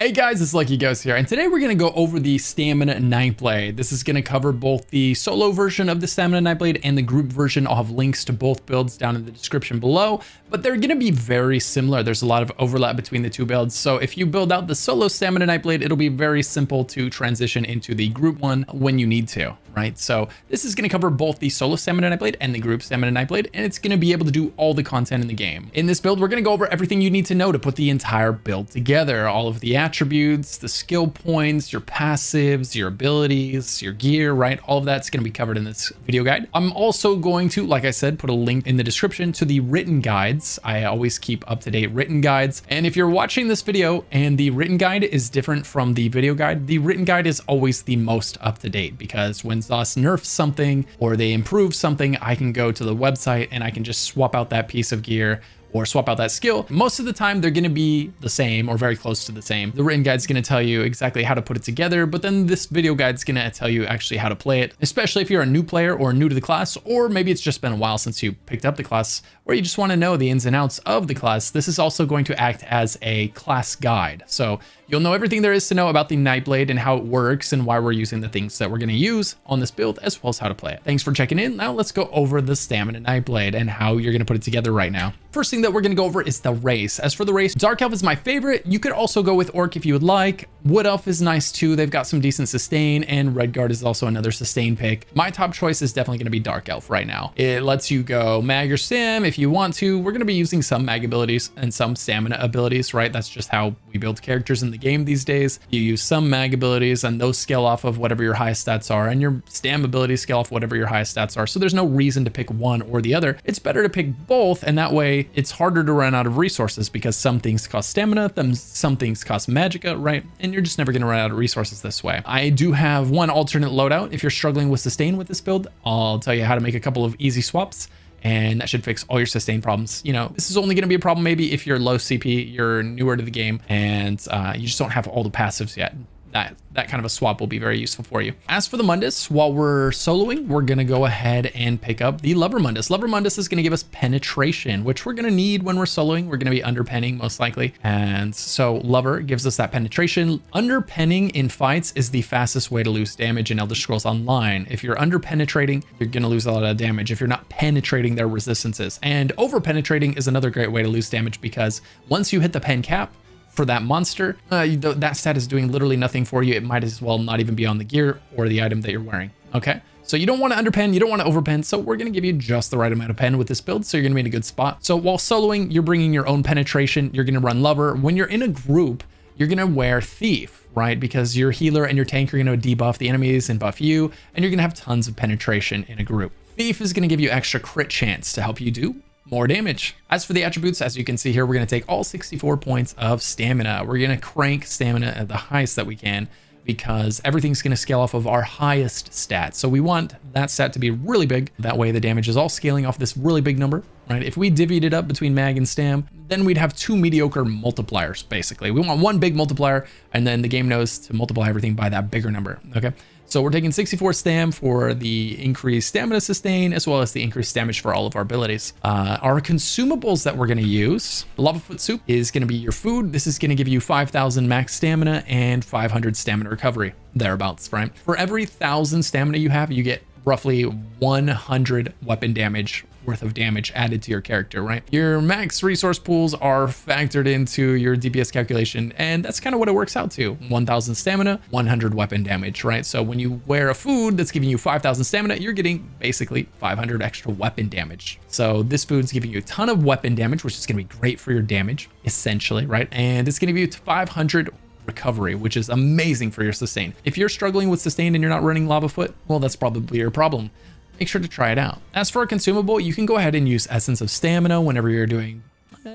Hey guys, it's Lucky Ghost here, and today we're going to go over the Stamina Nightblade. This is going to cover both the solo version of the Stamina Nightblade and the group version. I'll have links to both builds down in the description below, but they're going to be very similar. There's a lot of overlap between the two builds, so if you build out the solo Stamina Nightblade, it'll be very simple to transition into the group one when you need to, right? So this is going to cover both the solo Stamina Nightblade and the group Stamina Nightblade, and it's going to be able to do all the content in the game. In this build, we're going to go over everything you need to know to put the entire build together, all of the attributes, the skill points, your passives, your abilities, your gear, right? All of that's going to be covered in this video guide. I'm also going to, like I said, put a link in the description to the written guides. I always keep up-to-date written guides. And if you're watching this video and the written guide is different from the video guide, the written guide is always the most up-to-date, because when ZOS nerfs something or they improve something, I can go to the website and I can just swap out that piece of gear or swap out that skill. Most of the time, they're going to be the same or very close to the same. The written guide is going to tell you exactly how to put it together, but then this video guide is going to tell you actually how to play it, especially if you're a new player or new to the class, or maybe it's just been a while since you picked up the class, or you just want to know the ins and outs of the class. This is also going to act as a class guide. So you'll know everything there is to know about the Nightblade and how it works and why we're using the things that we're going to use on this build, as well as how to play it. Thanks for checking in. Now let's go over the Stamina Nightblade and how you're going to put it together right now. First thing that we're going to go over is the race. As for the race, Dark Elf is my favorite. You could also go with Orc if you would like. Wood Elf is nice too. They've got some decent sustain, and Redguard is also another sustain pick. My top choice is definitely going to be Dark Elf right now. It lets you go mag or stam if you want to. We're going to be using some mag abilities and some stamina abilities, right? That's just how we build characters in the game these days. You use some mag abilities and those scale off of whatever your highest stats are, and your stam abilities scale off whatever your highest stats are. So there's no reason to pick one or the other. It's better to pick both, and that way it's harder to run out of resources, because some things cost stamina, some things cost magicka, right? And you're just never going to run out of resources this way. I do have one alternate loadout. If you're struggling with sustain with this build, I'll tell you how to make a couple of easy swaps, and that should fix all your sustain problems. You know, this is only going to be a problem maybe if you're low CP, you're newer to the game, and you just don't have all the passives yet. That kind of a swap will be very useful for you. As for the Mundus, while we're soloing, we're going to go ahead and pick up the Lover Mundus. Lover Mundus is going to give us penetration, which we're going to need when we're soloing. We're going to be underpenning most likely. And so Lover gives us that penetration. Underpenning in fights is the fastest way to lose damage in Elder Scrolls Online. If you're underpenetrating, you're going to lose a lot of damage if you're not penetrating their resistances. And overpenetrating is another great way to lose damage, because once you hit the pen cap for that monster, that stat is doing literally nothing for you. It might as well not even be on the gear or the item that you're wearing. Okay, so you don't want to underpen, you don't want to overpen, so we're going to give you just the right amount of pen with this build, so you're going to be in a good spot. So while soloing, you're bringing your own penetration, you're going to run Lover. When you're in a group, you're going to wear Thief, right? Because your healer and your tank are going to debuff the enemies and buff you, and you're going to have tons of penetration in a group. Thief is going to give you extra crit chance to help you do more damage. As for the attributes, as you can see here, we're going to take all 64 points of stamina. We're going to crank stamina at the highest that we can, because everything's going to scale off of our highest stat. So we want that stat to be really big. That way the damage is all scaling off this really big number, right? If we divvied it up between mag and stam, then we'd have two mediocre multipliers, basically. We want one big multiplier, and then the game knows to multiply everything by that bigger number, okay? So we're taking 64 stam for the increased stamina sustain, as well as the increased damage for all of our abilities. Our consumables that we're going to use, the Lava Foot Soup is going to be your food. This is going to give you 5,000 max stamina and 500 stamina recovery, thereabouts, right? For every 1,000 stamina you have, you get roughly 100 weapon damage worth of damage added to your character, right? Your max resource pools are factored into your DPS calculation, and that's kind of what it works out to. 1,000 stamina, 100 weapon damage, right? So when you wear a food that's giving you 5,000 stamina, you're getting basically 500 extra weapon damage. So this food's giving you a ton of weapon damage, which is going to be great for your damage, essentially, right? And it's going to give you 500 recovery, which is amazing for your sustain. If you're struggling with sustain and you're not running Lava Foot, well, that's probably your problem. Make sure to try it out. As for a consumable, you can go ahead and use Essence of Stamina whenever you're doing,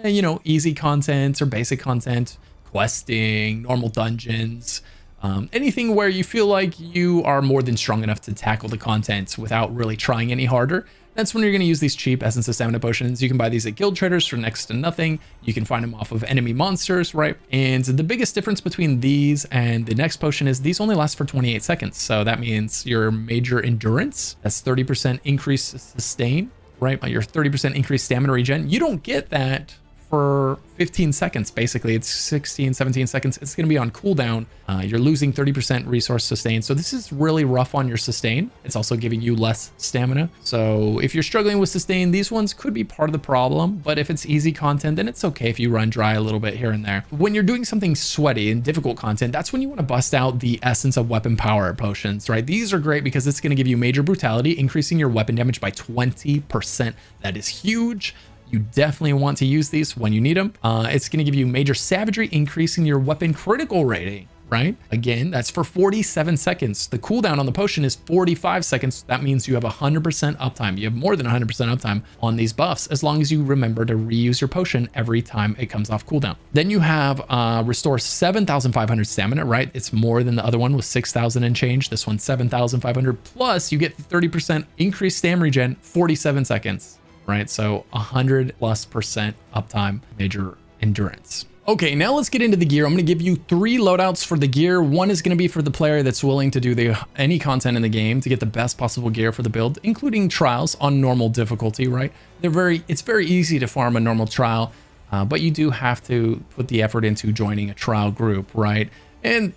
you know, easy content or basic content, questing, normal dungeons, anything where you feel like you are more than strong enough to tackle the content without really trying any harder. That's when you're going to use these cheap Essence of Stamina potions. You can buy these at guild traders for next to nothing. You can find them off of enemy monsters, right? And the biggest difference between these and the next potion is these only last for 28 seconds. So that means your major endurance, that's 30% increased sustain, right? Your 30% increased stamina regen. You don't get that for 15 seconds. Basically, it's 16, 17 seconds. It's going to be on cooldown. You're losing 30% resource sustain. So this is really rough on your sustain. It's also giving you less stamina. So if you're struggling with sustain, these ones could be part of the problem. But if it's easy content, then it's okay if you run dry a little bit here and there. When you're doing something sweaty and difficult content, that's when you want to bust out the Essence of Weapon Power potions, right? These are great because it's going to give you major brutality, increasing your weapon damage by 20%. That is huge. You definitely want to use these when you need them. It's going to give you major savagery, increasing your weapon critical rating, right? Again, that's for 47 seconds. The cooldown on the potion is 45 seconds. That means you have 100% uptime. You have more than 100% uptime on these buffs, as long as you remember to reuse your potion every time it comes off cooldown. Then you have restore 7,500 stamina, right? It's more than the other one with 6,000 and change. This one's 7,500 plus you get 30% increased stam regen, 47 seconds. Right? So 100+% uptime, major endurance. Okay, now let's get into the gear. I'm going to give you 3 loadouts for the gear. One is going to be for the player that's willing to do any content in the game to get the best possible gear for the build, including trials on normal difficulty, right? It's very easy to farm a normal trial, but you do have to put the effort into joining a trial group, right? And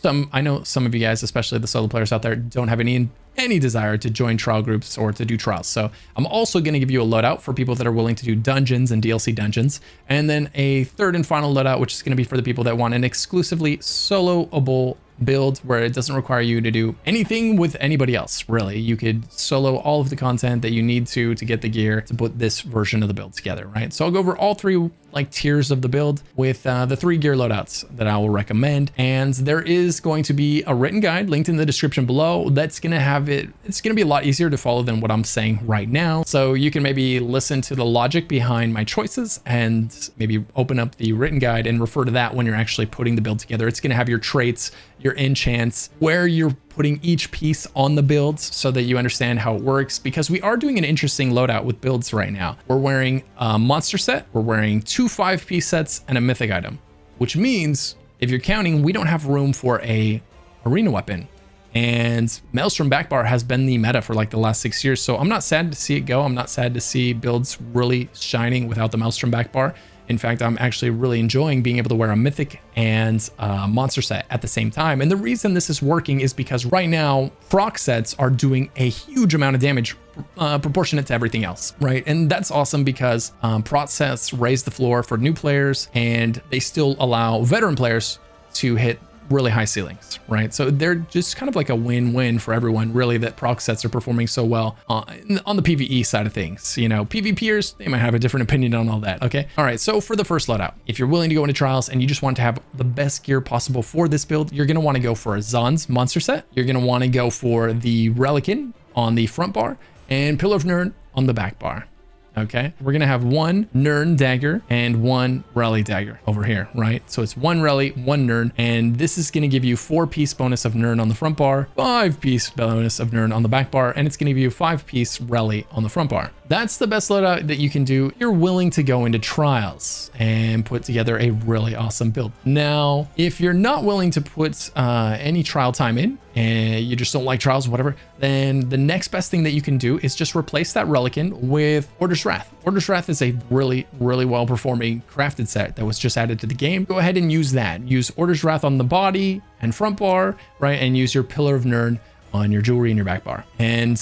I know some of you guys, especially the solo players out there, don't have any desire to join trial groups or to do trials. So I'm also going to give you a loadout for people that are willing to do dungeons and DLC dungeons. And then a third and final loadout, which is going to be for the people that want an exclusively soloable build where it doesn't require you to do anything with anybody else, really. You could solo all of the content that you need to get the gear to put this version of the build together, right? So I'll go over all 3 like tiers of the build with the 3 gear loadouts that I will recommend. And there is going to be a written guide linked in the description below. That's going to have it's going to be a lot easier to follow than what I'm saying right now. So you can maybe listen to the logic behind my choices and maybe open up the written guide and refer to that when you're actually putting the build together. It's going to have your traits, your enchants, where you're putting each piece on the builds so that you understand how it works, because we are doing an interesting loadout with builds right now. We're wearing a monster set, we're wearing 2 5-piece sets and a mythic item, which means if you're counting, we don't have room for a arena weapon. And Maelstrom Backbar has been the meta for like the last 6 years. So I'm not sad to see it go. I'm not sad to see builds really shining without the Maelstrom Backbar. In fact, I'm actually really enjoying being able to wear a mythic and monster set at the same time. And the reason this is working is because right now, proc sets are doing a huge amount of damage proportionate to everything else, right? And that's awesome because proc sets raise the floor for new players and they still allow veteran players to hit really high ceilings, right? So they're just kind of like a win-win for everyone, really, that proc sets are performing so well on the PvE side of things. You know, PvPers, they might have a different opinion on all that, okay? All right, so for the first loadout, if you're willing to go into trials and you just want to have the best gear possible for this build, you're going to want to go for a Zaan's monster set. You're going to want to go for the Relican on the front bar and Pillar of Nirn on the back bar. Okay, we're gonna have 1 Nirn dagger and 1 Rally dagger over here, right? So it's 1 Rally, 1 Nirn, and this is gonna give you 4-piece bonus of Nirn on the front bar, 5-piece bonus of Nirn on the back bar, and it's gonna give you 5-piece Rally on the front bar. That's the best loadout that you can do if you're willing to go into trials and put together a really awesome build. Now, if you're not willing to put any trial time in, and you just don't like trials, whatever, then the next best thing that you can do is just replace that Relican with Order's Wrath. Order's Wrath is a really, really well-performing crafted set that was just added to the game. Go ahead and use that. Use Order's Wrath on the body and front bar, right? And use your Pillar of Nirn on your jewelry and your back bar. And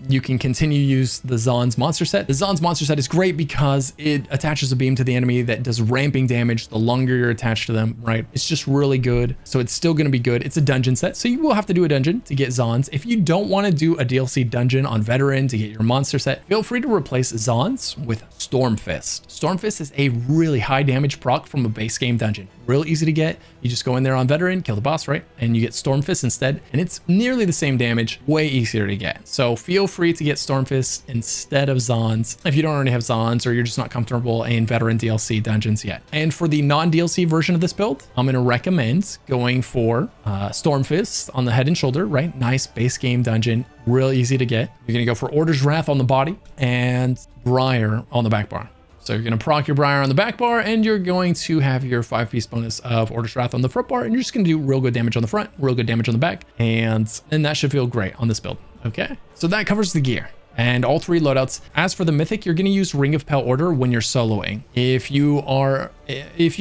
you can continue to use the Zaan's monster set. The Zaan's monster set is great because it attaches a beam to the enemy that does ramping damage the longer you're attached to them, right? It's just really good. So it's still going to be good. It's a dungeon set, so you will have to do a dungeon to get Zaan's. If you don't want to do a DLC dungeon on Veteran to get your monster set, feel free to replace Zaan's with Stormfist. Stormfist is a really high damage proc from a base game dungeon. Real easy to get. You just go in there on Veteran, kill the boss, right? And you get Stormfist instead, and it's nearly the same damage, way easier to get. So feel free to get Stormfist instead of Zaan's if you don't already have Zaan's or you're just not comfortable in Veteran DLC dungeons yet. And for the non-DLC version of this build, I'm going to recommend going for Stormfist on the head and shoulder, right? Nice base game dungeon, real easy to get. You're going to go for Order's Wrath on the body and Briar on the back bar. So you're going to proc your Briar on the back bar, and you're going to have your 5-piece bonus of Order's Wrath on the front bar, and you're just going to do real good damage on the front, real good damage on the back, and that should feel great on this build. Okay, so that covers the gear. and all 3 loadouts. As for the mythic, you're going to use Ring of Pale Order when you're soloing. If you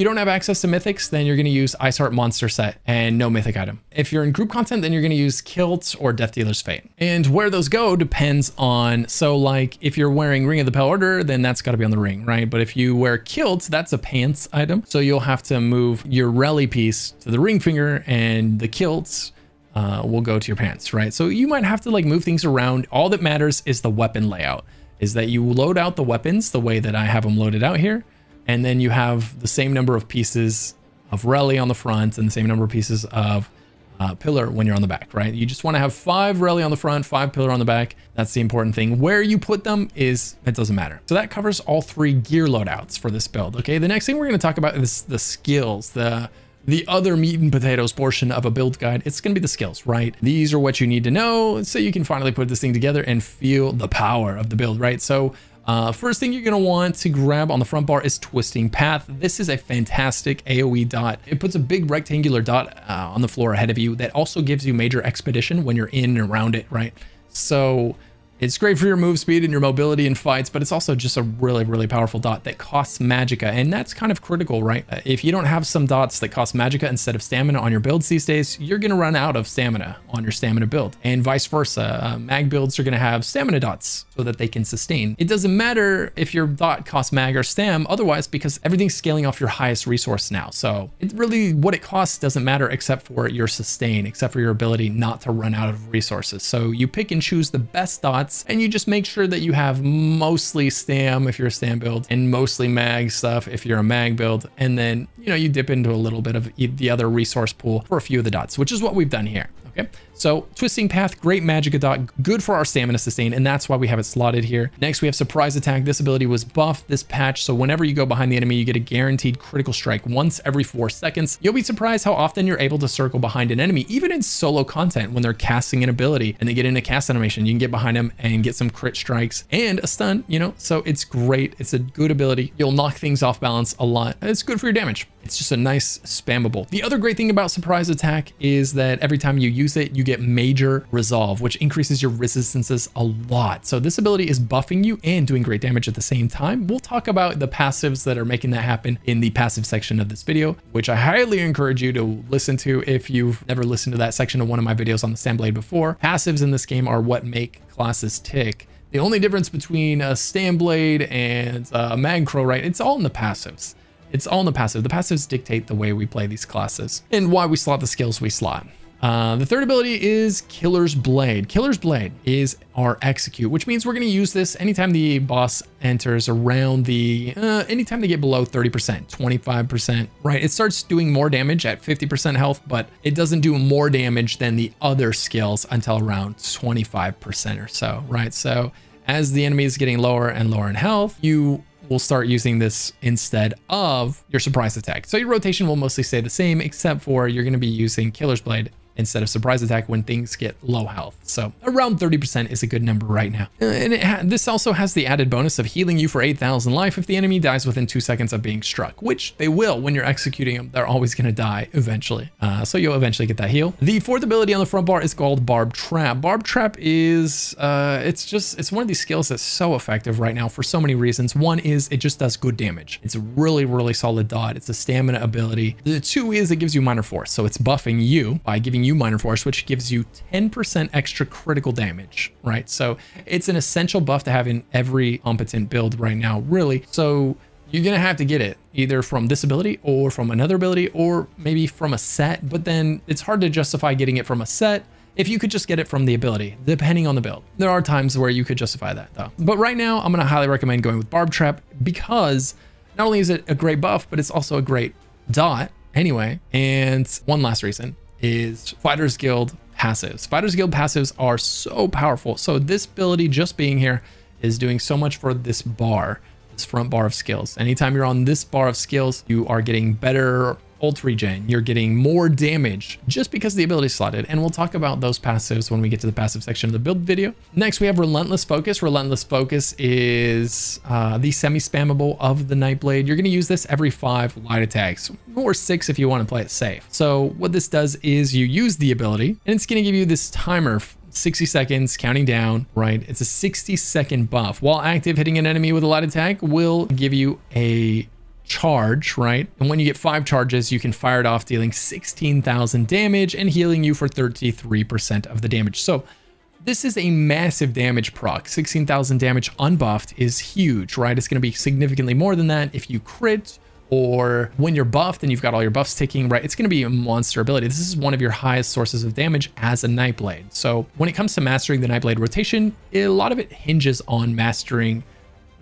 don't have access to mythics, then you're going to use Ice Heart Monster Set and no mythic item. If you're in group content, then you're going to use Kilt or Death Dealer's Fate. And where those go depends on, so like if you're wearing Ring of the Pale Order, then that's got to be on the ring, right? But if you wear Kilt, that's a pants item. So you'll have to move your rally piece to the ring finger, and the kilts will go to your pants, right? So you might have to like move things around. All that matters is the weapon layout, is that you load out the weapons the way that I have them loaded out here. And then you have the same number of pieces of rally on the front and the same number of pieces of pillar when you're on the back, right? You just want to have 5 rally on the front, 5 pillar on the back. That's the important thing. Where you put them it doesn't matter. So that covers all 3 gear loadouts for this build. Okay, the next thing we're going to talk about is the skills, the other meat and potatoes portion of a build guide. It's going to be the skills, right? These are what you need to know so you can finally put this thing together and feel the power of the build, right? So first thing you're going to want to grab on the front bar is Twisting Path. This is a fantastic AoE dot. It puts a big rectangular dot on the floor ahead of you that also gives you major expedition when you're in and around it, right? So it's great for your move speed and your mobility in fights, but it's also just a really, really powerful dot that costs magicka. And that's kind of critical, right? If you don't have some dots that cost magicka instead of stamina on your builds these days, you're going to run out of stamina on your stamina build, and vice versa. Mag builds are going to have stamina dots so that they can sustain. It doesn't matter if your dot costs mag or stam otherwise, because everything's scaling off your highest resource now. So it really, what it costs doesn't matter except for your sustain, except for your ability not to run out of resources. So you pick and choose the best dots, and you just make sure that you have mostly stam if you're a stam build and mostly mag stuff if you're a mag build. And then, you know, you dip into a little bit of the other resource pool for a few of the dots, which is what we've done here. Okay, so Twisting Path, great magicka dot, good for our stamina sustain, and that's why we have it slotted here. Next, we have Surprise Attack. This ability was buffed this patch, so whenever you go behind the enemy, you get a guaranteed critical strike once every 4 seconds. You'll be surprised how often you're able to circle behind an enemy, even in solo content when they're casting an ability and they get into cast animation. You can get behind them and get some crit strikes and a stun, you know, so it's great. It's a good ability. You'll knock things off balance a lot. It's good for your damage. It's just a nice spammable. The other great thing about Surprise Attack is that every time you use it, you get major resolve, which increases your resistances a lot. So this ability is buffing you and doing great damage at the same time. We'll talk about the passives that are making that happen in the passive section of this video, which I highly encourage you to listen to if you've never listened to that section of one of my videos on the Stampede before. Passives in this game are what make classes tick. The only difference between a Stampede and a Mag Crow, right? It's all in the passives. It's all in the passive. The passives dictate the way we play these classes and why we slot the skills we slot. The third ability is Killer's Blade. Killer's Blade is our execute, which means we're going to use this anytime the boss enters around the, anytime they get below 30%, 25%, right? It starts doing more damage at 50% health, but it doesn't do more damage than the other skills until around 25% or so, right? So as the enemy is getting lower and lower in health, you will start using this instead of your Surprise Attack. So your rotation will mostly stay the same, except for you're going to be using Killer's Blade instead of Surprise Attack when things get low health. So around 30% is a good number right now. And this also has the added bonus of healing you for 8,000 life if the enemy dies within 2 seconds of being struck, which they will when you're executing them. They're always going to die eventually. So you'll eventually get that heal. The fourth ability on the front bar is called Barb Trap. Barb Trap is, it's one of these skills that's so effective right now for so many reasons. One is it just does good damage. It's a really, really solid dot. It's a stamina ability. The 2 is it gives you minor force. So it's buffing you by giving you minor force, which gives you 10% extra critical damage, right? So it's an essential buff to have in every competent build right now, really. So you're gonna have to get it either from this ability or from another ability or maybe from a set, but then it's hard to justify getting it from a set if you could just get it from the ability, depending on the build. There are times where you could justify that though. But right now, I'm gonna highly recommend going with Barb Trap because not only is it a great buff, but it's also a great dot anyway. And one last reason is Fighters Guild passives. Fighters Guild passives are so powerful. So this ability just being here is doing so much for this bar, this front bar of skills. Anytime you're on this bar of skills, you are getting better ult regen, you're getting more damage just because the ability is slotted. And we'll talk about those passives when we get to the passive section of the build video. Next, we have Relentless Focus. Relentless Focus is the semi-spammable of the Nightblade. You're going to use this every 5 light attacks, or 6 if you want to play it safe. So what this does is you use the ability and it's going to give you this timer 60 seconds, counting down, right? It's a 60-second buff. While active, hitting an enemy with a light attack will give you a charge, right? And when you get 5 charges, you can fire it off, dealing 16,000 damage and healing you for 33% of the damage. So this is a massive damage proc. 16,000 damage unbuffed is huge, right? It's going to be significantly more than that if you crit, or when you're buffed and you've got all your buffs ticking, right? It's going to be a monster ability. This is one of your highest sources of damage as a Nightblade. So when it comes to mastering the Nightblade rotation, a lot of it hinges on mastering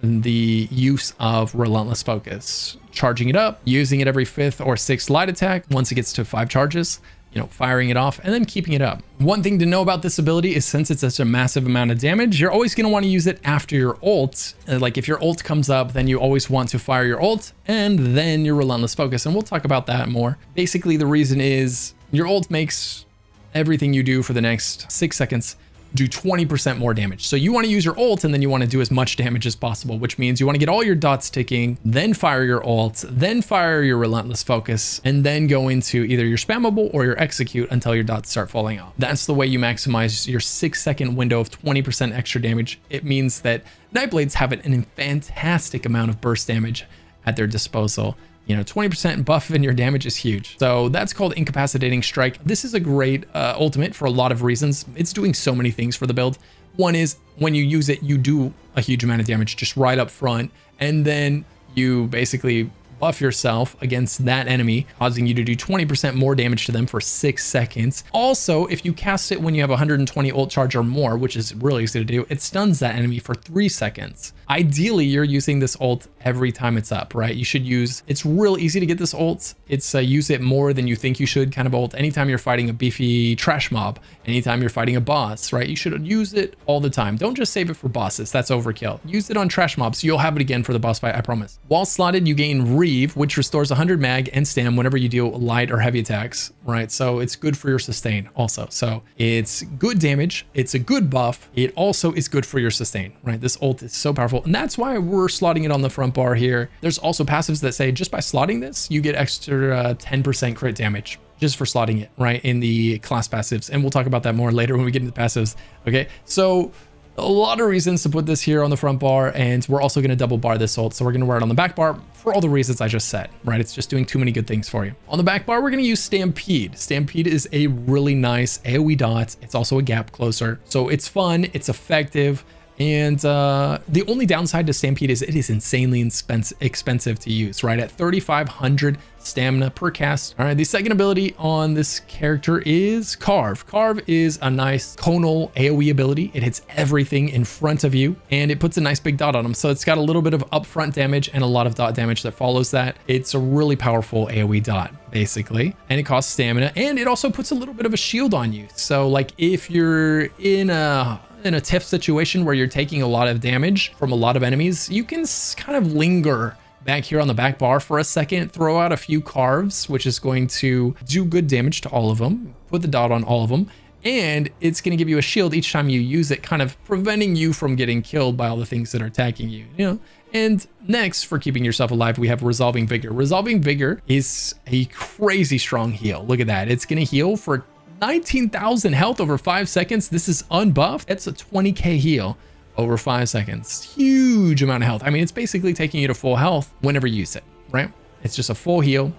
the use of Relentless Focus, charging it up, using it every 5th or 6th light attack. Once it gets to 5 charges, you know, firing it off and then keeping it up. One thing to know about this ability is since it's such a massive amount of damage, you're always going to want to use it after your ult. Like if your ult comes up, then you always want to fire your ult and then your Relentless Focus. And we'll talk about that more. Basically, the reason is your ult makes everything you do for the next 6 seconds do 20% more damage. So you want to use your ult and then you want to do as much damage as possible, which means you want to get all your dots ticking, then fire your ult, then fire your Relentless Focus, and then go into either your spammable or your execute until your dots start falling off. That's the way you maximize your 6-second window of 20% extra damage. It means that Nightblades have an fantastic amount of burst damage at their disposal. You know, 20% buff in your damage is huge. So that's called Incapacitating Strike. This is a great ultimate for a lot of reasons. It's doing so many things for the build. One is when you use it, you do a huge amount of damage just right up front. And then you basically buff yourself against that enemy, causing you to do 20% more damage to them for 6 seconds. Also, if you cast it when you have 120 ult charge or more, which is really easy to do, it stuns that enemy for 3 seconds. Ideally, you're using this ult every time it's up, right? You should use, it's real easy to get this ult. It's use it more than you think you should kind of ult. Anytime you're fighting a beefy trash mob, anytime you're fighting a boss, right? You should use it all the time. Don't just save it for bosses. That's overkill. Use it on trash mobs. You'll have it again for the boss fight, I promise. While slotted, you gain Reeve, which restores 100 mag and stam whenever you deal light or heavy attacks, right? So it's good for your sustain also. So it's good damage. It's a good buff. It also is good for your sustain, right? This ult is so powerful. And that's why we're slotting it on the front bar here. There's also passives that say just by slotting this, you get extra 10% crit damage just for slotting it, right? In the class passives. And we'll talk about that more later when we get into the passives. Okay. So a lot of reasons to put this here on the front bar, and we're also going to double bar this ult. So we're going to wear it on the back bar for all the reasons I just said, right? It's just doing too many good things for you. On the back bar, we're going to use Stampede. Stampede is a really nice AoE dot. It's also a gap closer. So it's fun, it's effective. And the only downside to Stampede is it is insanely expensive to use, right? At 3,500 stamina per cast. All right, the second ability on this character is Carve. Carve is a nice conal AoE ability. It hits everything in front of you and it puts a nice big dot on them. So it's got a little bit of upfront damage and a lot of dot damage that follows that. It's a really powerful AoE dot, basically, and it costs stamina, and it also puts a little bit of a shield on you. So like if you're in a tiff situation where you're taking a lot of damage from a lot of enemies, you can kind of linger back here on the back bar for a second, throw out a few carves, which is going to do good damage to all of them, put the dot on all of them, and it's going to give you a shield each time you use it, kind of preventing you from getting killed by all the things that are attacking you, you know? And next, for keeping yourself alive, we have Resolving Vigor. Resolving Vigor is a crazy strong heal. Look at that. It's going to heal for 19,000 health over 5 seconds. This is unbuffed. It's a 20k heal over 5 seconds. Huge amount of health. I mean, it's basically taking you to full health whenever you use it, right? It's just a full heal.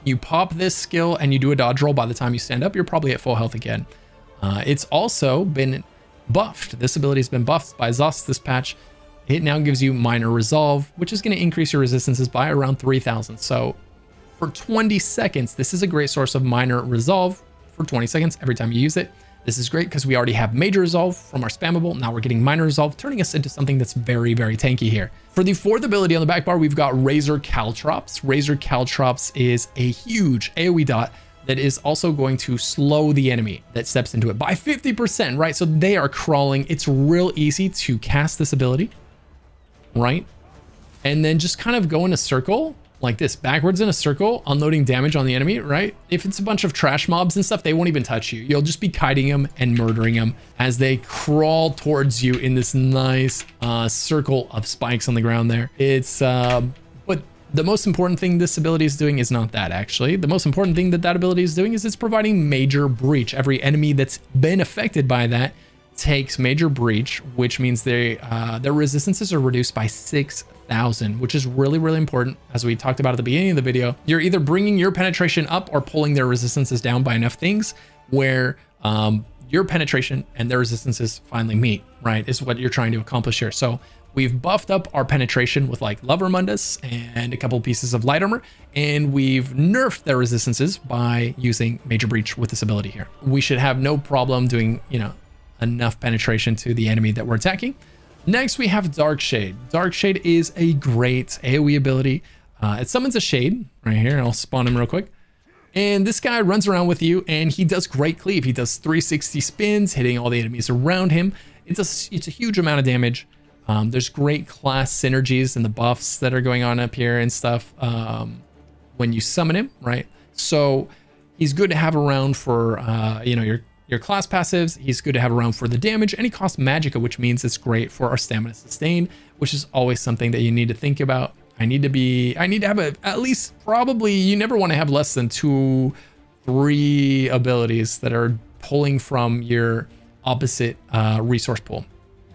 You pop this skill and you do a dodge roll. By the time you stand up, you're probably at full health again. It's also been buffed. This ability has been buffed by Zos this patch. It now gives you Minor Resolve, which is going to increase your resistances by around 3,000. So for 20 seconds, this is a great source of Minor Resolve for 20 seconds every time you use it. This is great because we already have Major Resolve from our spammable. Now we're getting Minor Resolve, turning us into something that's very, very tanky here. For the fourth ability on the back bar, we've got Razor Caltrops. Razor Caltrops is a huge AoE dot that is also going to slow the enemy that steps into it by 50%, right? So they are crawling. It's real easy to cast this ability, right? And then just kind of go in a circle like this, backwards in a circle, unloading damage on the enemy, right? If it's a bunch of trash mobs and stuff, they won't even touch you. You'll just be kiting them and murdering them as they crawl towards you in this nice circle of spikes on the ground there. It's, but the most important thing this ability is doing is not that, actually. The most important thing that ability is doing is it's providing major breach. Every enemy that's been affected by that takes major breach, which means their resistances are reduced by 6,000, which is really, really important. As we talked about at the beginning of the video, you're either bringing your penetration up or pulling their resistances down by enough things where your penetration and their resistances finally meet, right? Is what you're trying to accomplish here. So we've buffed up our penetration with like Lover Mundus and a couple pieces of light armor, and we've nerfed their resistances by using major breach with this ability here. We should have no problem doing, you know, enough penetration to the enemy that we're attacking. Next, we have Dark Shade. Dark Shade is a great AoE ability. It summons a shade right here. I'll spawn him real quick. And this guy runs around with you and he does great cleave. He does 360 spins, hitting all the enemies around him. It's a huge amount of damage. There's great class synergies and the buffs that are going on up here and stuff when you summon him, right? So he's good to have around for, you know, your class passives. He's good to have around for the damage, and he costs magicka, which means it's great for our stamina sustain, which is always something that you need to think about. I need to have at least, probably, you never want to have less than 2-3 abilities that are pulling from your opposite resource pool.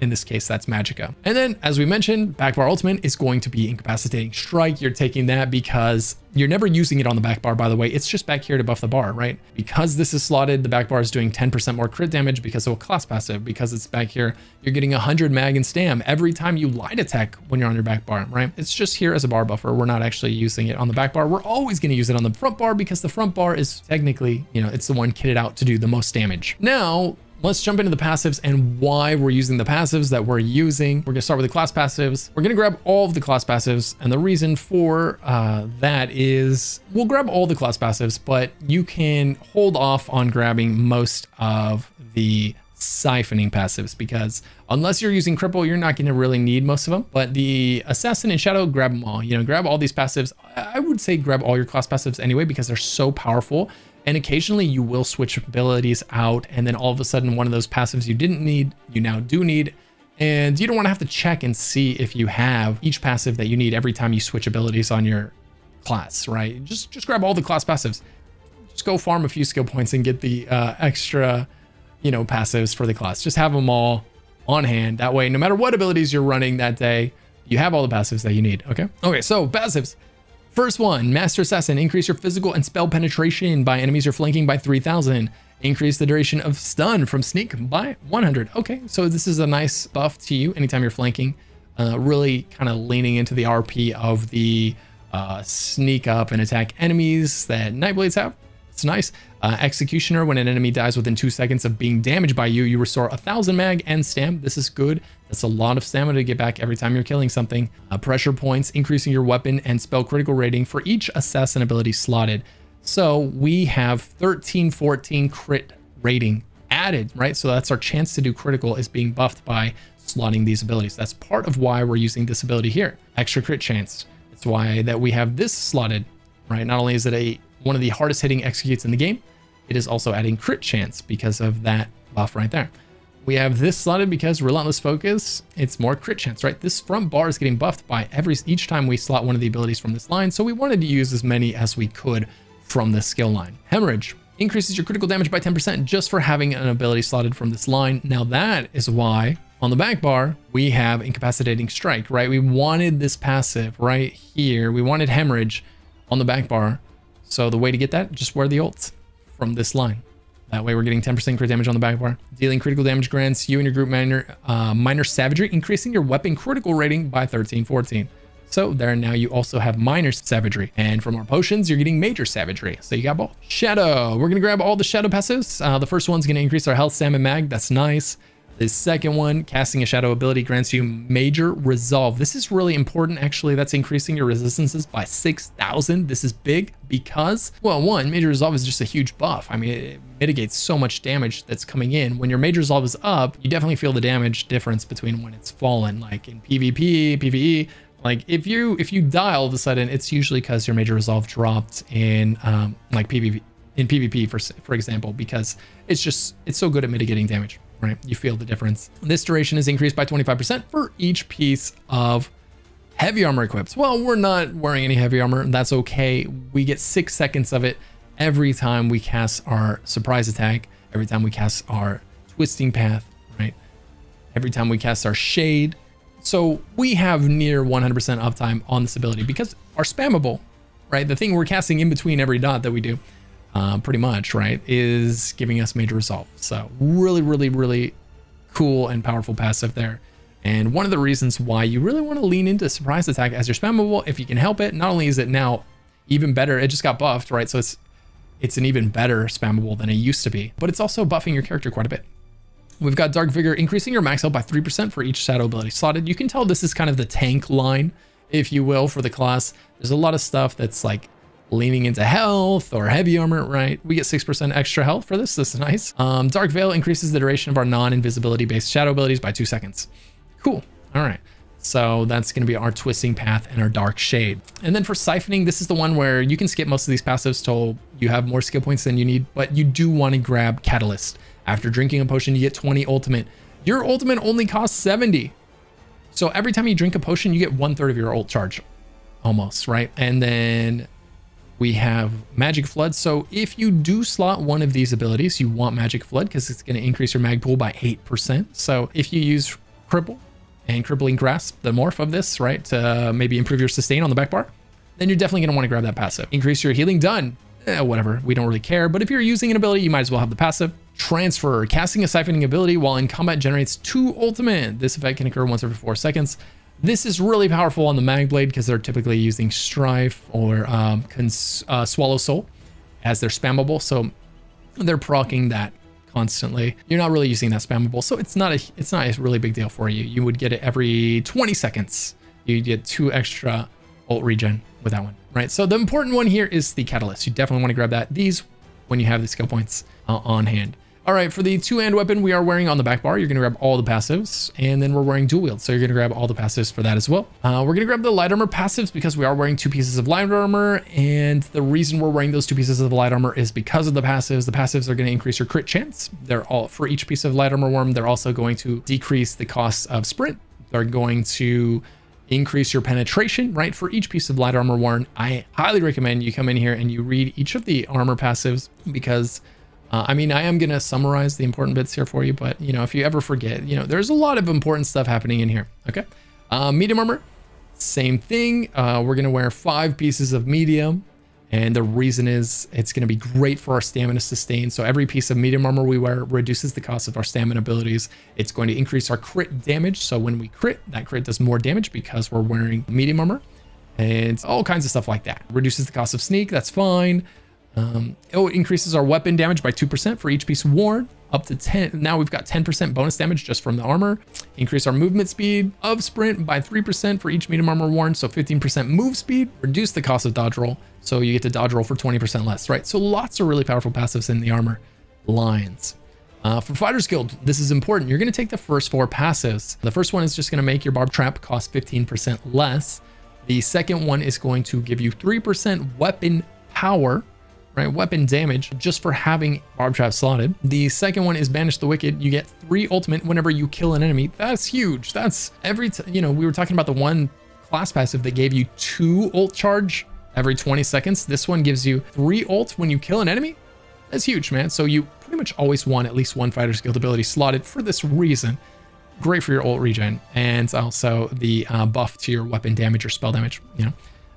In this case, that's magicka. And then, as we mentioned, backbar ultimate is going to be incapacitating strike. You're taking that because you're never using it on the backbar, by the way. It's just back here to buff the bar, right? Because this is slotted, the backbar is doing 10% more crit damage because of a class passive. Because it's back here, you're getting 100 mag and stam every time you light attack when you're on your backbar, right? It's just here as a bar buffer. We're not actually using it on the backbar. We're always going to use it on the front bar because the front bar is technically, you know, it's the one kitted out to do the most damage. Now, let's jump into the passives and why we're using the passives that we're using. We're gonna start with the class passives. We're gonna grab all of the class passives, and the reason for that is we'll grab all the class passives, but you can hold off on grabbing most of the siphoning passives because unless you're using cripple, you're not gonna really need most of them. But the assassin and shadow, grab them all. You know, grab all these passives. I would say grab all your class passives anyway because they're so powerful. And occasionally you will switch abilities out, and then all of a sudden one of those passives you didn't need, you now do need. And you don't want to have to check and see if you have each passive that you need every time you switch abilities on your class, right? Just grab all the class passives. Just go farm a few skill points and get the extra, you know, passives for the class. Just have them all on hand. That way, no matter what abilities you're running that day, you have all the passives that you need, okay? Okay, so passives. First one, Master Assassin, increase your physical and spell penetration by enemies you're flanking by 3,000. Increase the duration of stun from sneak by 100. Okay, so this is a nice buff to you anytime you're flanking. Really kind of leaning into the RP of the sneak up and attack enemies that Nightblades have. It's nice. Executioner, when an enemy dies within 2 seconds of being damaged by you, you restore 1,000 mag and stam. This is good. That's a lot of stamina to get back every time you're killing something. Pressure points, increasing your weapon and spell critical rating for each assassin ability slotted. So we have 1314 crit rating added, right? So that's our chance to do critical is being buffed by slotting these abilities. That's part of why we're using this ability here. Extra crit chance. That's why that we have this slotted, right? Not only is it one of the hardest hitting executes in the game, it is also adding crit chance because of that buff right there. We have this slotted because Relentless Focus, it's more crit chance, right? This front bar is getting buffed by each time we slot one of the abilities from this line, so we wanted to use as many as we could from this skill line. Hemorrhage increases your critical damage by 10% just for having an ability slotted from this line. Now that is why on the back bar, we have Incapacitating Strike, right? We wanted this passive right here. We wanted Hemorrhage on the back bar. So the way to get that, just wear the ult from this line. That way we're getting 10% crit damage on the back bar. Dealing critical damage grants you and your group minor savagery, increasing your weapon critical rating by 1314. So there now you also have minor savagery. And from our potions, you're getting major savagery. So you got both. Shadow, we're gonna grab all the shadow passives. The first one's gonna increase our health, stam, and mag. That's nice. The second one, casting a shadow ability, grants you major resolve. This is really important, actually. That's increasing your resistances by 6,000. This is big because, well, one, major resolve is just a huge buff. I mean, it mitigates so much damage that's coming in. When your major resolve is up, you definitely feel the damage difference between when it's fallen, like in PvP, PvE. Like if you die all of a sudden, it's usually because your major resolve dropped in like PvP, for example, because it's so good at mitigating damage. Right, you feel the difference. This duration is increased by 25% for each piece of heavy armor equipped. Well, we're not wearing any heavy armor. That's okay. We get 6 seconds of it every time we cast our surprise attack, every time we cast our twisting path, right? every time we cast our shade. So we have near 100% uptime on this ability because our spammable, right? The thing we're casting in between every dot that we do, pretty much, right, is giving us major resolve. So really, really, really cool and powerful passive there. And one of the reasons why you really want to lean into surprise attack as your spammable, if you can help it. Not only is it now even better, it just got buffed, right? So it's an even better spammable than it used to be, but it's also buffing your character quite a bit. We've got Dark Vigor, increasing your max health by 3% for each shadow ability slotted. You can tell this is kind of the tank line, if you will, for the class. There's a lot of stuff that's like leaning into health or heavy armor, right? We get 6% extra health for this. This is nice. Dark Veil increases the duration of our non-invisibility based shadow abilities by 2 seconds. Cool. All right. So that's going to be our Twisting Path and our Dark Shade. And then for Siphoning, this is the one where you can skip most of these passives till you have more skill points than you need, but you do want to grab Catalyst. After drinking a potion, you get 20 ultimate. Your ultimate only costs 70. So every time you drink a potion, you get 1/3 of your ult charge, almost, right? And then we have Magic Flood. So if you do slot one of these abilities, you want Magic Flood because it's going to increase your mag pool by 8%. So if you use Cripple and Crippling Grasp, the morph of this, right, to maybe improve your sustain on the back bar, then you're definitely going to want to grab that passive. Increase your healing, done. Whatever, we don't really care. But if you're using an ability, you might as well have the passive. Transfer, casting a Siphoning ability while in combat generates 2 ultimate. This effect can occur once every 4 seconds. This is really powerful on the Nightblade because they're typically using Strife or Swallow Soul as their spammable. So they're proccing that constantly. You're not really using that spammable, so it's not a really big deal for you. You would get it every 20 seconds. You get 2 extra ult regen with that one, right? So the important one here is the Catalyst. You definitely want to grab these when you have the skill points on hand. All right, for the 2-hand weapon, we are wearing on the back bar. You're going to grab all the passives, and then we're wearing dual wield, so you're going to grab all the passives for that as well. We're going to grab the light armor passives because we are wearing 2 pieces of light armor, and the reason we're wearing those 2 pieces of light armor is because of the passives. The passives are going to increase your crit chance. They're all for each piece of light armor worm. They're also going to decrease the cost of sprint. They're going to increase your penetration, right? For each piece of light armor worn, I highly recommend you come in here and you read each of the armor passives because I mean, I am going to summarize the important bits here for you, but you know, if you ever forget, you know, there's a lot of important stuff happening in here. Okay. Medium armor, same thing. We're going to wear 5 pieces of medium. And the reason is it's going to be great for our stamina sustain. So every piece of medium armor we wear reduces the cost of our stamina abilities. It's going to increase our crit damage. So when we crit, that crit does more damage because we're wearing medium armor and all kinds of stuff like that. Reduces the cost of sneak. That's fine. It increases our weapon damage by 2% for each piece worn, up to 10. Now we've got 10% bonus damage just from the armor. Increase our movement speed of sprint by 3% for each medium armor worn, so 15% move speed. Reduce the cost of dodge roll, so you get to dodge roll for 20% less, right? So lots of really powerful passives in the armor lines. For Fighters Guild, this is important. You're going to take the first 4 passives. The first one is just going to make your Barb Trap cost 15% less. The second one is going to give you 3% weapon power, right? Weapon damage just for having Barb Trap slotted. The second one is Banish the Wicked. You get 3 ultimate whenever you kill an enemy. That's huge. That's every you know, we were talking about the one class passive that gave you 2 ult charge every 20 seconds. This one gives you 3 ult when you kill an enemy. That's huge, man. So you pretty much always want at least one Fighter's Guild ability slotted for this reason. Great for your ult regen and also the buff to your weapon damage or spell damage, you know.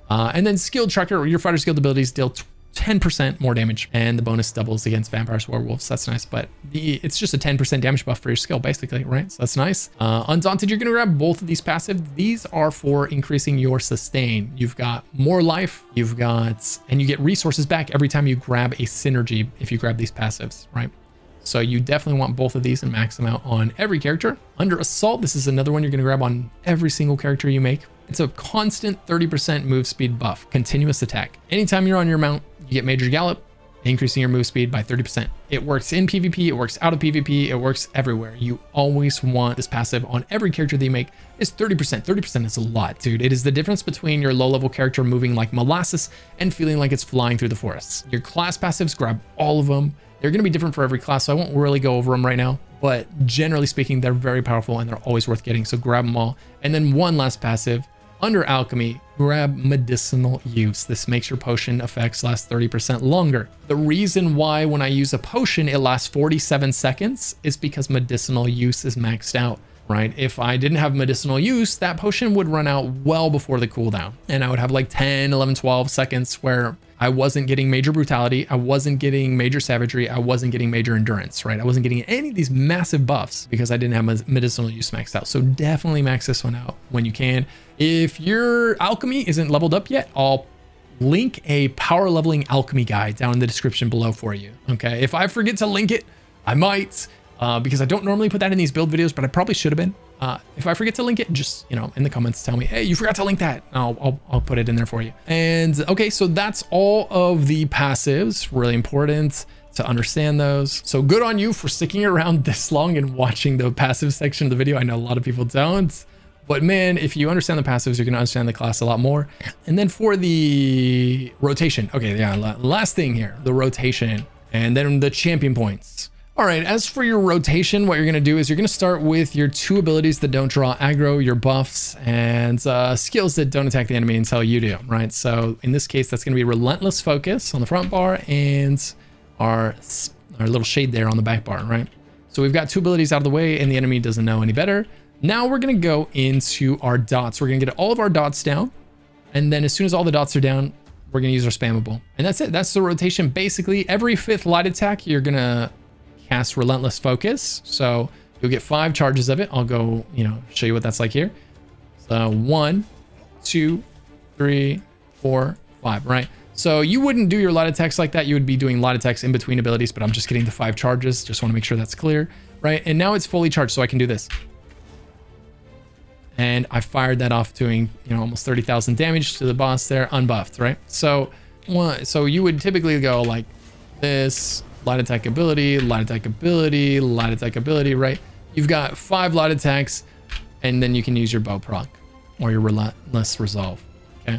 And then Skill Tracker, your Fighter's Guild abilities deal 10% more damage, and the bonus doubles against vampires, werewolves. That's nice, but it's just a 10% damage buff for your skill, basically, right? So that's nice. Undaunted, you're gonna grab both of these passive. These are for increasing your sustain. You've got more life, and you get resources back every time you grab a synergy if you grab these passives, right? So you definitely want both of these and max them out on every character. Under Assault, this is another one you're gonna grab on every single character you make. It's a constant 30% move speed buff, continuous attack. Anytime you're on your mount, you get Major Gallop, increasing your move speed by 30%. It works in PvP, it works out of PvP, it works everywhere. You always want this passive on every character that you make. Is 30%. 30% is a lot, dude. It is the difference between your low-level character moving like molasses and feeling like it's flying through the forests. Your class passives, grab all of them. They're going to be different for every class, so I won't really go over them right now. But generally speaking, they're very powerful and they're always worth getting, so grab them all. And then one last passive. Under Alchemy, grab Medicinal Use. This makes your potion effects last 30% longer. The reason why when I use a potion, it lasts 47 seconds is because Medicinal Use is maxed out. right? If I didn't have medicinal use, that potion would run out well before the cooldown. And I would have like 10, 11, 12 seconds where I wasn't getting major brutality. I wasn't getting major savagery. I wasn't getting major endurance, right? I wasn't getting any of these massive buffs because I didn't have medicinal use maxed out. So definitely max this one out when you can. If your alchemy isn't leveled up yet, I'll link a power leveling alchemy guide down in the description below for you. Okay. If I forget to link it, I might, because I don't normally put that in these build videos, but I probably should have been. If I forget to link it, just, you know, in the comments, tell me, hey, you forgot to link that. I'll put it in there for you. And okay, so that's all of the passives. Really important to understand those. So good on you for sticking around this long and watching the passive section of the video. I know a lot of people don't, but man, if you understand the passives, you're going to understand the class a lot more. And then for the rotation, okay, yeah, last thing here, the rotation, and then the champion points. All right, as for your rotation, what you're going to do is you're going to start with your 2 abilities that don't draw aggro, your buffs, and skills that don't attack the enemy until you do, right? So in this case, that's going to be Relentless Focus on the front bar and our little shade there on the back bar, right? So we've got 2 abilities out of the way and the enemy doesn't know any better. Now we're going to go into our dots. We're going to get all of our dots down. And then as soon as all the dots are down, we're going to use our spammable. And that's it. That's the rotation. Basically, every 5th light attack, you're going to cast Relentless Focus. So you'll get 5 charges of it. I'll go, you know, show you what that's like here. So 1, 2, 3, 4, 5, right? So you wouldn't do your light attacks like that. You would be doing light attacks in between abilities, but I'm just getting the 5 charges. Just want to make sure that's clear, right? And now it's fully charged, so I can do this. And I fired that off doing, you know, almost 30,000 damage to the boss there, unbuffed, right? So you would typically go like this, light attack ability, light attack ability, light attack ability, right? You've got 5 light attacks, and then you can use your bow proc or your Relentless Resolve, okay?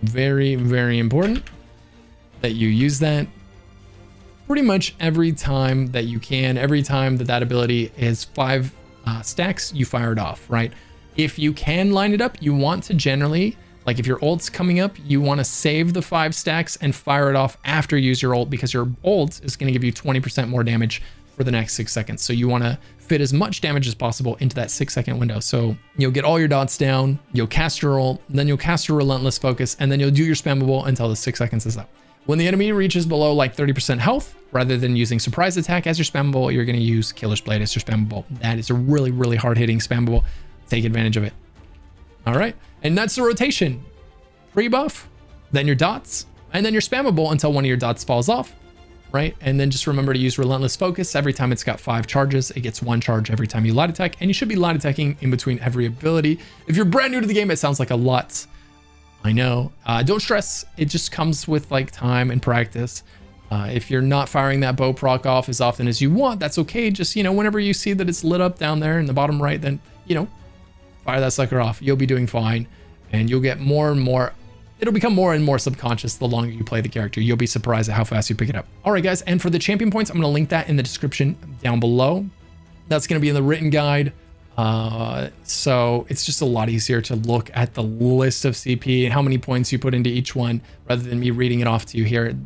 Very, very important that you use that pretty much every time that you can. Every time that ability is 5 stacks, you fire it off, right? If you can line it up, you want to generally, like if your ult's coming up, you want to save the 5 stacks and fire it off after you use your ult, because your ult is going to give you 20% more damage for the next 6 seconds. So you want to fit as much damage as possible into that 6-second window. So you'll get all your dots down, you'll cast your ult, then you'll cast your Relentless Focus, and then you'll do your spammable until the 6 seconds is up. When the enemy reaches below like 30% health, rather than using Surprise Attack as your spammable, you're going to use Killer's Blade as your spammable. That is a really, really hard-hitting spammable. Take advantage of it. All right. And that's the rotation. Pre-buff, then your dots, and then your spammable until one of your dots falls off, right? And then just remember to use Relentless Focus. Every time it's got 5 charges, it gets 1 charge every time you light attack, and you should be light attacking in between every ability. If you're brand new to the game, it sounds like a lot. I know. Don't stress. It just comes with like time and practice. If you're not firing that bow proc off as often as you want, that's okay. Just, you know, whenever you see that it's lit up down there in the bottom right, then, you know, fire that sucker off. You'll be doing fine, and you'll get more and more. It'll become more and more subconscious the longer you play the character. You'll be surprised at how fast you pick it up. All right, guys. And for the champion points, I'm going to link that in the description down below. That's going to be in the written guide. So it's just a lot easier to look at the list of CP and how many points you put into each one rather than me reading it off to you here.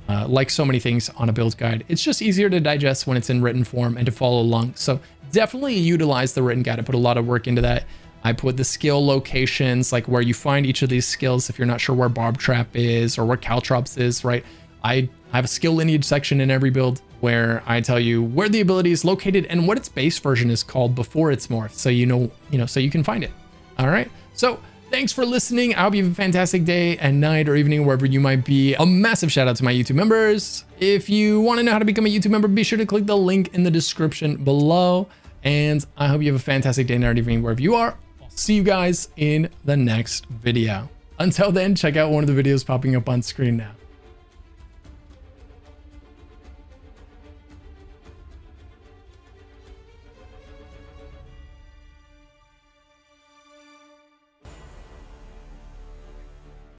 Like so many things on a build guide, it's just easier to digest when it's in written form and to follow along. So definitely utilize the written guide. I put a lot of work into that. I put the skill locations, like where you find each of these skills. If you're not sure where Barb Trap is or where Caltrops is, right? I have a skill lineage section in every build where I tell you where the ability is located and what its base version is called before it's morphed. So you know, so you can find it. All right. So thanks for listening. I hope you have a fantastic day and night or evening, wherever you might be. A massive shout out to my YouTube members. If you want to know how to become a YouTube member, be sure to click the link in the description below. And I hope you have a fantastic day, night, or evening, wherever you are. I'll see you guys in the next video. Until then, check out one of the videos popping up on screen now.